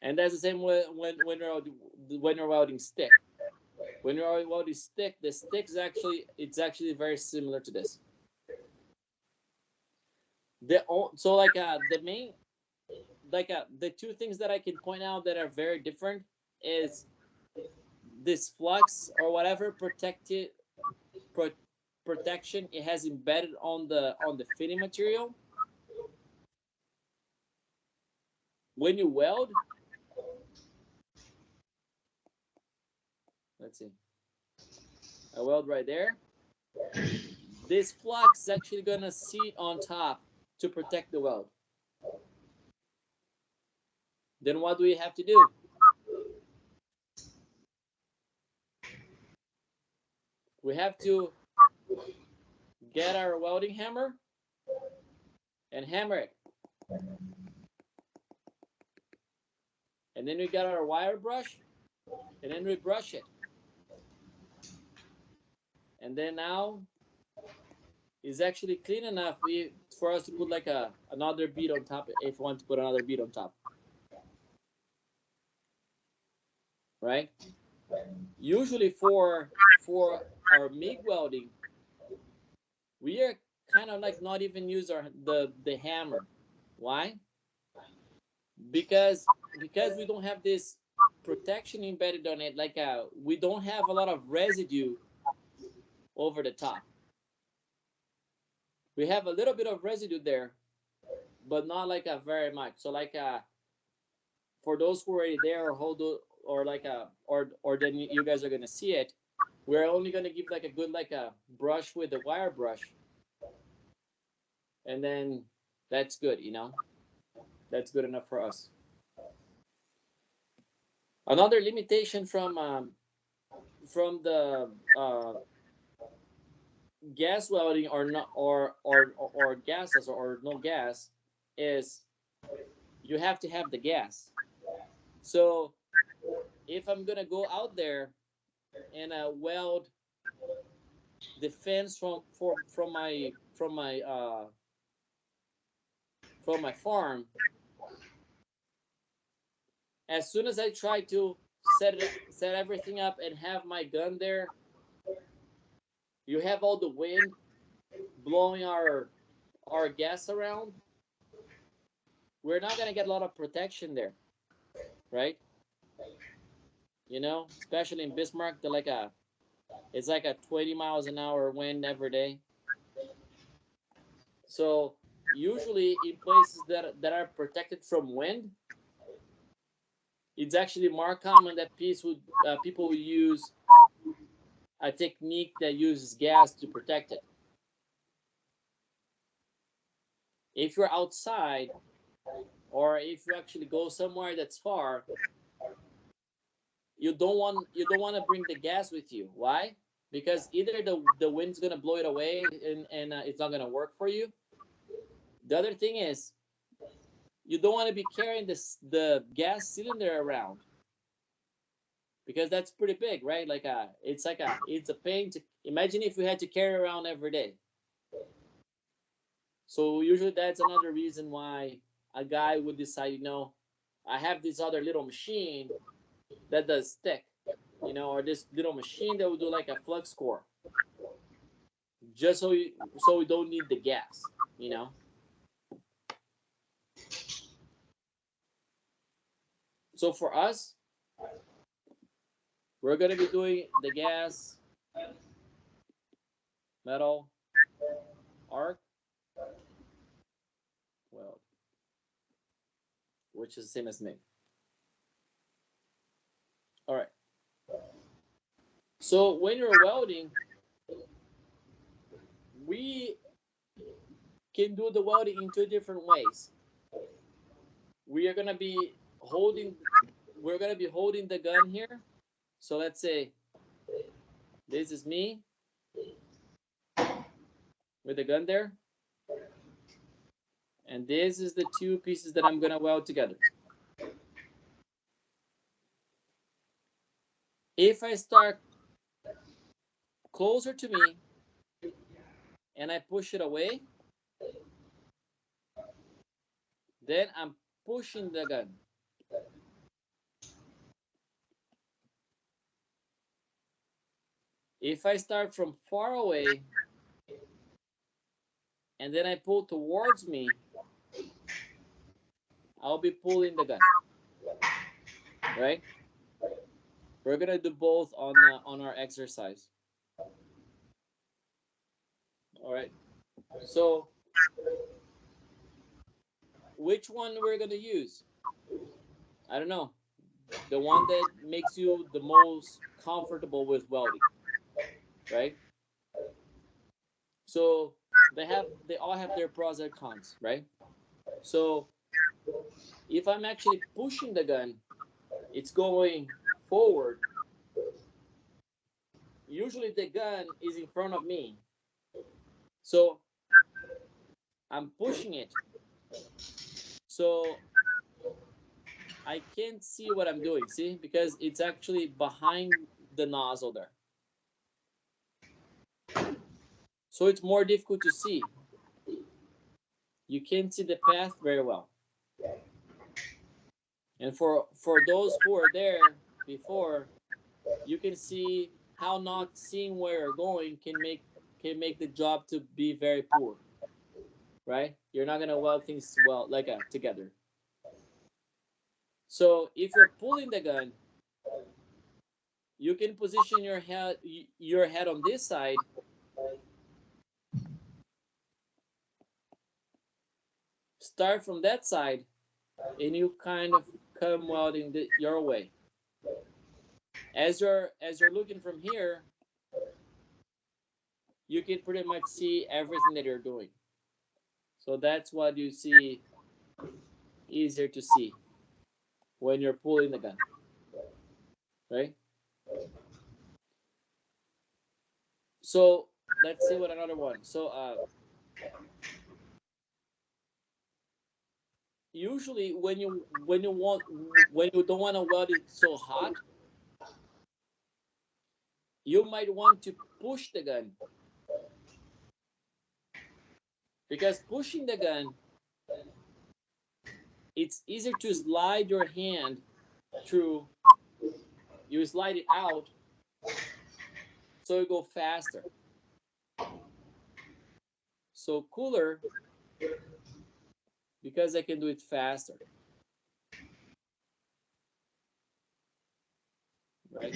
And that's the same way when you're welding stick. When you're welding stick, the stick is actually very similar to this. So like the main, like the 2 things that I can point out that are very different is this flux or whatever protection it has embedded on the fitting material. When you weld, let's see, I weld right there. This flux is actually gonna sit on top to protect the weld. Then what do we have to do? We have to get our welding hammer and hammer it. And then we got our wire brush, and then we brush it. And then now it's actually clean enough for us to put like another bead on top if we want to put another bead on top. Right? Usually for our MIG welding, we are kind of like not even use the hammer. Why? Because we don't have this protection embedded on it. Like we don't have a lot of residue over the top. We have a little bit of residue there, but not like very much. So like for those who are already there or hold or like or then you guys are gonna see it. We're only gonna give like a good like a brush with the wire brush, and then that's good. That's good enough for us. Another limitation from the gas welding or not or gases or no gas is you have to have the gas. So if I'm gonna go out there and weld the fence from my farm, as soon as I try to set everything up and have my gun there, you have all the wind blowing our gas around. We're not gonna get a lot of protection there, right? Especially in Bismarck, it's like a 20 miles an hour wind every day. So usually in places that are protected from wind, it's actually more common that people will use a technique that uses gas to protect it. If you're outside or if you actually go somewhere that's far, you don't want to bring the gas with you. Why? Because either the wind's gonna blow it away and it's not gonna work for you. The other thing is you don't want to be carrying the gas cylinder around. because that's pretty big, right? It's a pain to imagine if we had to carry around every day. So usually that's another reason why a guy would decide, I have this other little machine that does stick, or this little machine that will do like a flux core, just so we don't need the gas. So for us, we're gonna be doing the gas, metal, arc, weld, which is the same as MIG. All right. So when you're welding, we can do the welding in two different ways. We are gonna be holding we're gonna be holding the gun here. So let's say this is me with the gun there, and this is the two pieces that I'm gonna weld together. If I start closer to me and I push it away, then I'm pushing the gun. If I start from far away and then I pull towards me, I'll be pulling the gun, right? We're gonna do both on our exercise. All right. So which one we're gonna use? I don't know. The one that makes you the most comfortable with welding, right? So they all have their pros and cons, right? So if I'm actually pushing the gun, it's going forward. Usually the gun is in front of me. So I'm pushing it. So I can't see what I'm doing, see? Because it's actually behind the nozzle there. So it's more difficult to see. You can't see the path very well. And for those who are there before, you can see how not seeing where you're going can make the job to be very poor, right? You're not gonna weld things well together. So if you're pulling the gun, you can position your head on this side, start from that side, and you kind of come welding your way. As you're looking from here, you can pretty much see everything that you're doing. So that's what you see easier to see when you're pulling the gun, right? So let's see what another one. So usually when you don't want to weld it so hot, you might want to push the gun, because pushing the gun, it's easier to slide your hand through. You slide it out, so you go faster. So cooler, because I can do it faster, right?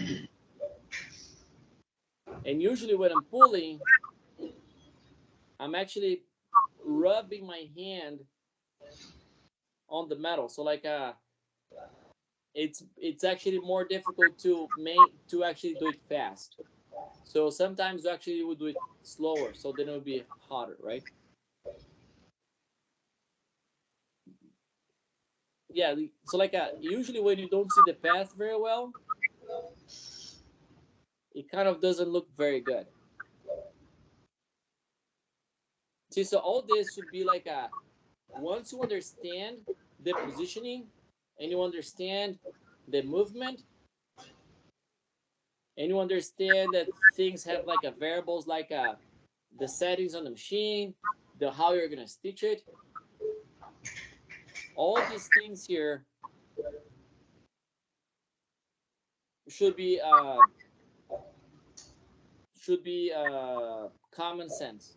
And usually when I'm pulling, I'm actually rubbing my hand on the metal. So it's actually more difficult to actually do it fast. So sometimes you actually would do it slower, so then it would be hotter, right? Yeah. So usually when you don't see the path very well, it kind of doesn't look very good. See, so all this should be once you understand the positioning and you understand the movement, and you understand that things have like a variables, like the settings on the machine, the how you're gonna stitch it. All these things here should be common sense.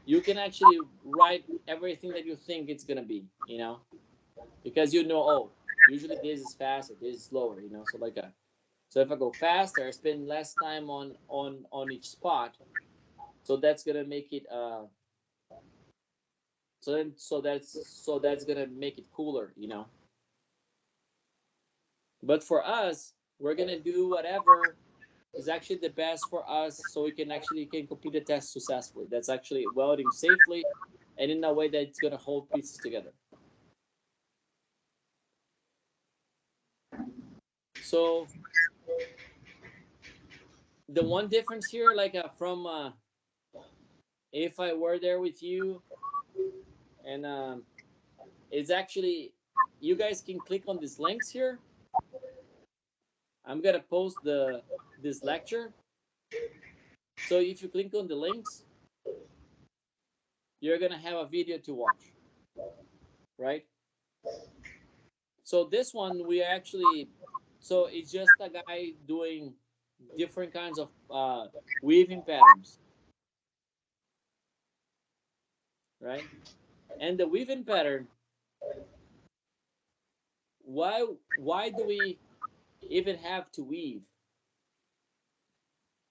You can actually write everything that you think it's gonna be, because oh, usually this is faster, this is slower, So so if I go faster, I spend less time on each spot. So that's gonna make it so that's gonna make it cooler. But for us, we're gonna do whatever is actually the best for us, so we can complete the test successfully. That's actually welding safely, and in a way that it's gonna hold pieces together. So the one difference here, like from if I were there with you, and it's actually, you guys can click on these links here. I'm gonna post this lecture. So if you click on the links, you're gonna have a video to watch, right? So this one so it's just a guy doing different kinds of weaving patterns, right? And the weaving pattern, why do we even have to weave?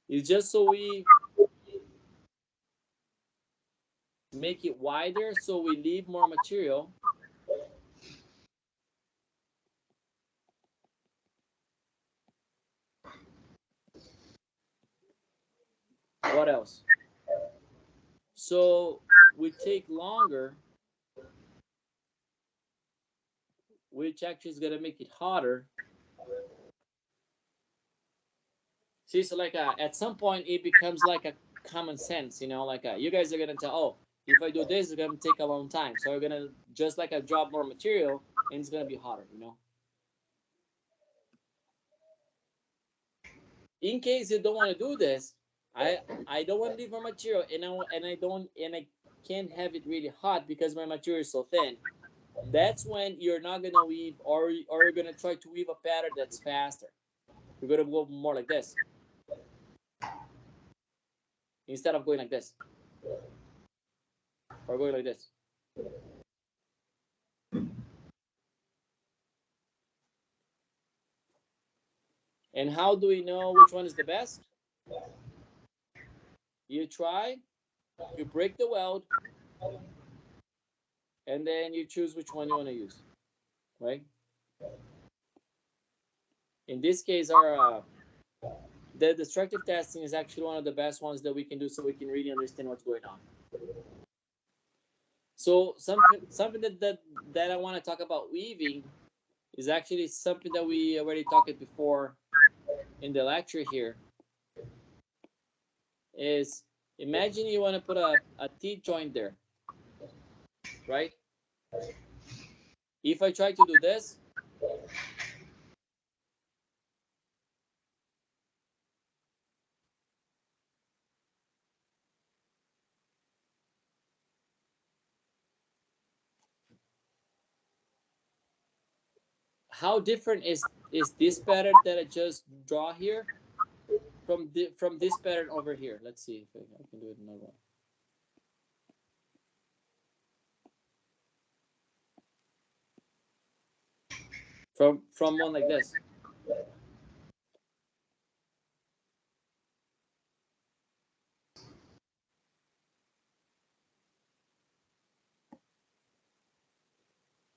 It's just so we make it wider, so we leave more material. What else? So we take longer, which actually is gonna make it hotter. See, so like at some point it becomes like a common sense, like you guys are gonna tell, oh, if I do this, it's gonna take a long time, so we're gonna just like drop more material, and it's gonna be hotter. In case you don't want to do this, I don't want to leave my material, and I can't have it really hot because my material is so thin. That's when you're not gonna weave, or you're gonna try to weave a pattern that's faster. You're gonna go more like this instead of going like this, or going like this. And how do we know which one is the best? You try, you break the weld, and then you choose which one you want to use, right? In this case, the destructive testing is actually one of the best ones that we can do, so we can really understand what's going on. So something that I want to talk about weaving is actually something that we already talked before in the lecture here. Is, imagine you want to put a T joint there, right? If I try to do this, how different is this pattern that I just draw here from this pattern over here? Let's see if I can do it another one. From one like this.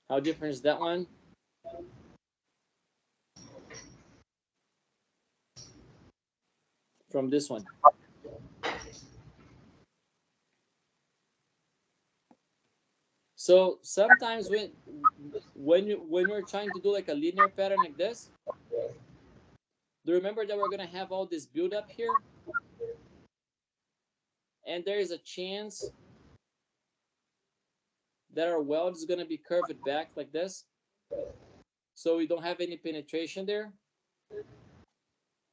How different is that one from this one? So sometimes when we're trying to do like a linear pattern like this, do you remember that we're gonna have all this build up here, and there is a chance that our weld is gonna be curved back like this, so we don't have any penetration there.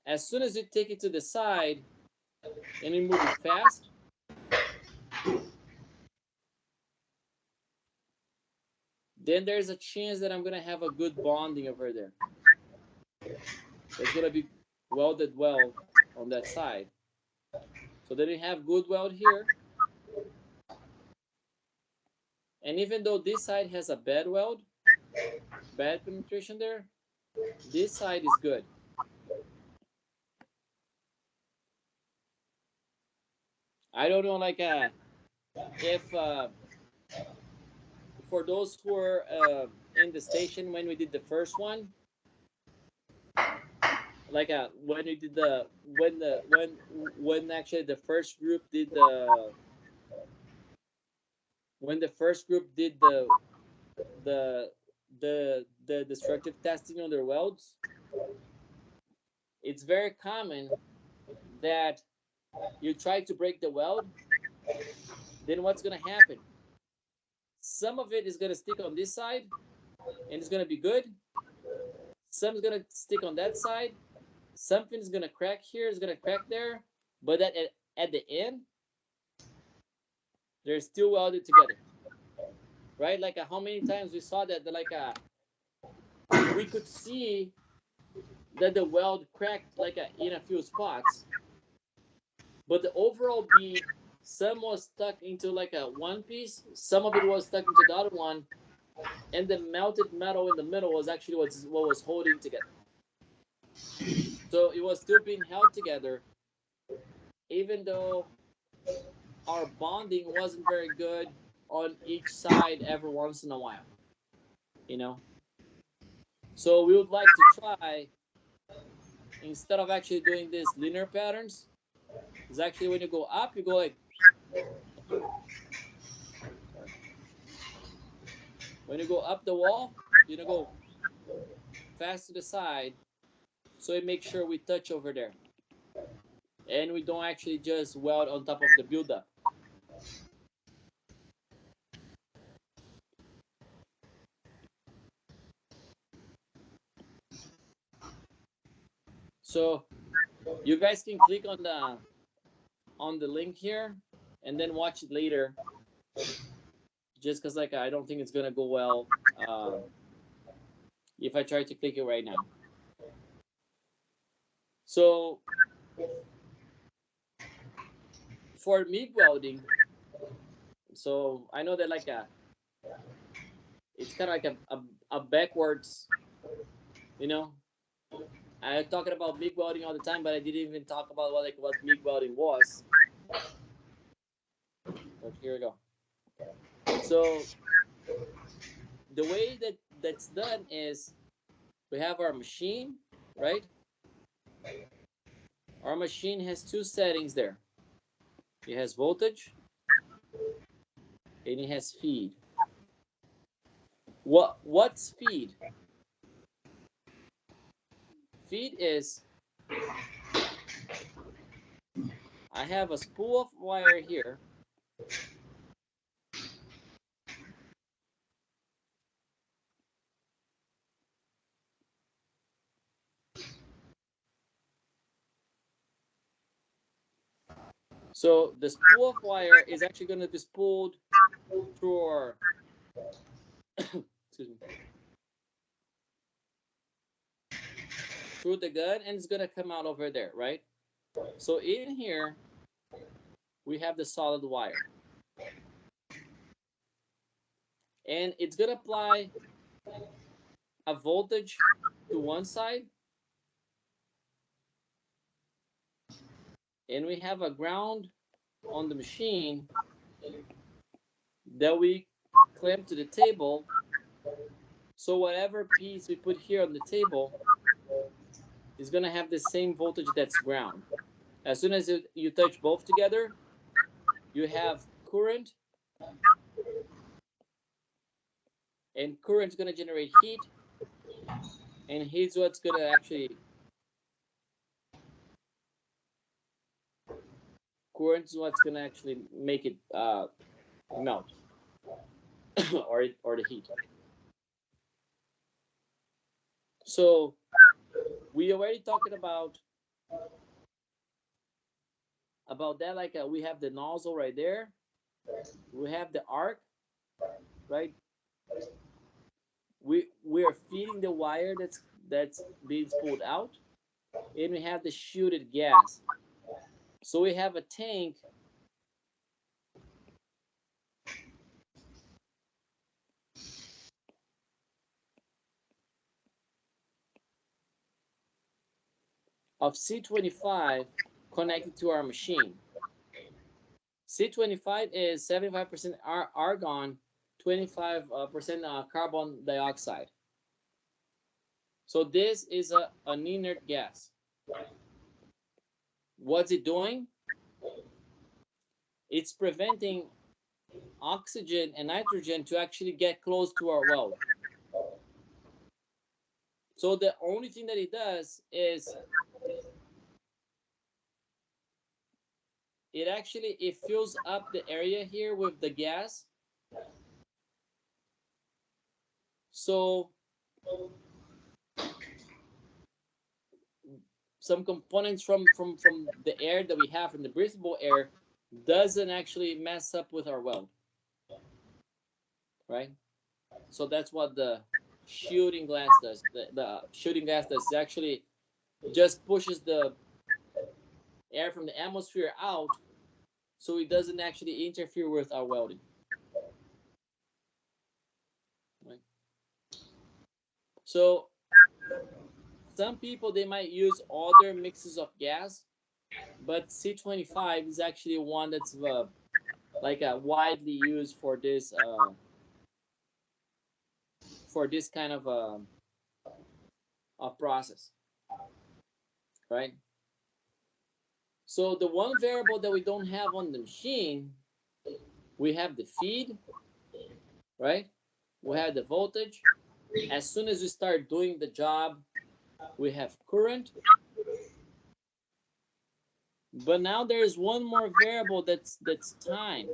as soon as you take it to the side and you move it fast, then there's a chance that I'm gonna have a good bonding over there. It's gonna be welded well on that side. So then you have good weld here. And even though this side has a bad weld, bad penetration there, this side is good. I don't know, like if for those who were in the station when we did the first one, like when we did when actually the first group did the first group did the the destructive testing on their welds, it's very common that you try to break the weld, then what's going to happen? Some of it is going to stick on this side and it's going to be good. Some is going to stick on that side. Something is going to crack here, is going to crack there. But at the end, they're still welded together. Right? Like how many times we saw that, like we could see that the weld cracked like in a few spots. But the overall bead, some was stuck into like a one piece, some of it was stuck into the other one, and the melted metal in the middle was actually what was holding together. So it was still being held together, even though our bonding wasn't very good on each side every once in a while, you know? So we would like to try, instead of actually doing these linear patterns, is actually when you go up, you go like, when you go up the wall, you know, go fast to the side, so it makes sure we touch over there. And we don't actually just weld on top of the buildup. So you guys can click on the link here and then watch it later. Just because like I don't think it's gonna go well if I try to click it right now. So for MIG welding, so I know that like it's kind of like a backwards, you know. I'm talking about MIG welding all the time, but I didn't even talk about what MIG welding was. But here we go. So the way that's done is we have our machine, right? Our machine has two settings there. It has voltage and it has feed. What's feed? Feed is, I have a spool of wire here. So the spool of wire is actually going to be spooled through our excuse me, through the gun, and it's going to come out over there, right? So in here we have the solid wire, and it's going to apply a voltage to one side, and we have a ground on the machine that we clamp to the table. So whatever piece we put here on the table is going to have the same voltage that's ground. As soon as you touch both together, you have current, and current's going to generate heat, and heat's what's going to actually, current's what's going to actually make it melt or the heat. So we already talked about About that, like we have the nozzle right there. We have the arc, right? We are feeding the wire that's being pulled out, and we have the shielded gas. So we have a tank of C25 connected to our machine. C25 is 75% argon, 25% carbon dioxide. So this is an inert gas. What's it doing? It's preventing oxygen and nitrogen to actually get close to our weld. So the only thing that it does is it fills up the area here with the gas. So some components from the air that we have, from the breathable air, doesn't actually mess up with our weld, right? So that's what the shooting glass does. The shooting glass does actually just pushes the air from the atmosphere out, so it doesn't actually interfere with our welding, right? So some people, they might use other mixes of gas, but C25 is actually one that's like widely used for this kind of process, right? So the one variable that we don't have on the machine, we have the feed, right? We have the voltage. As soon as we start doing the job, we have current. But now there's one more variable that's time.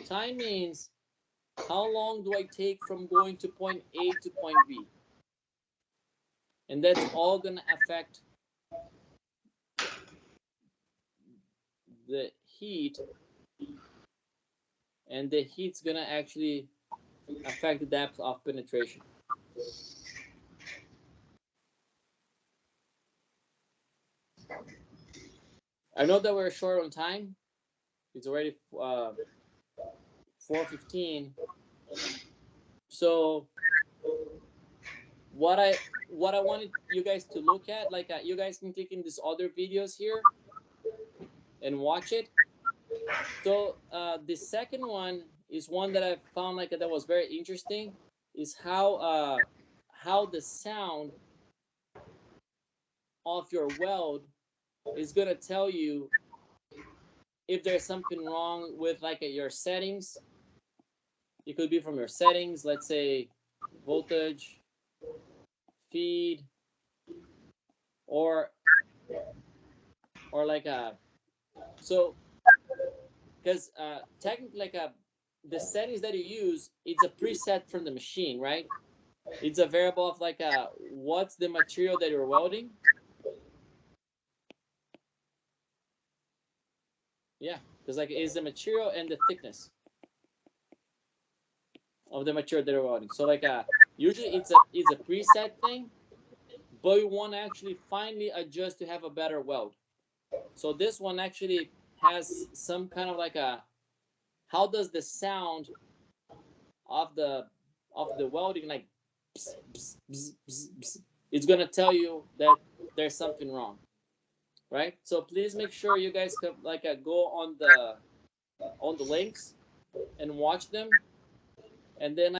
Time means how long do I take from going to point A to point B? And that's all gonna affect the heat, and the heat's gonna actually affect the depth of penetration. I know that we're short on time. It's already 4:15. So what I wanted you guys to look at, like you guys can click in these other videos here and watch it. So the second one is one that I found like that was very interesting. Is how the sound of your weld is gonna tell you if there's something wrong with like your settings. It could be from your settings, let's say voltage, feed, or like a so because technically like the settings that you use, it's a preset from the machine, right? It's a variable of like what's the material that you're welding. Yeah, because like is the material and the thickness of the material that you're welding. So like usually it's a preset thing, but we want to actually finally adjust to have a better weld. So this one actually has some kind of like a how does the sound of the welding like pss, pss, pss, pss, pss. It's gonna tell you that there's something wrong, right? So please make sure you guys can like go on the links and watch them, and then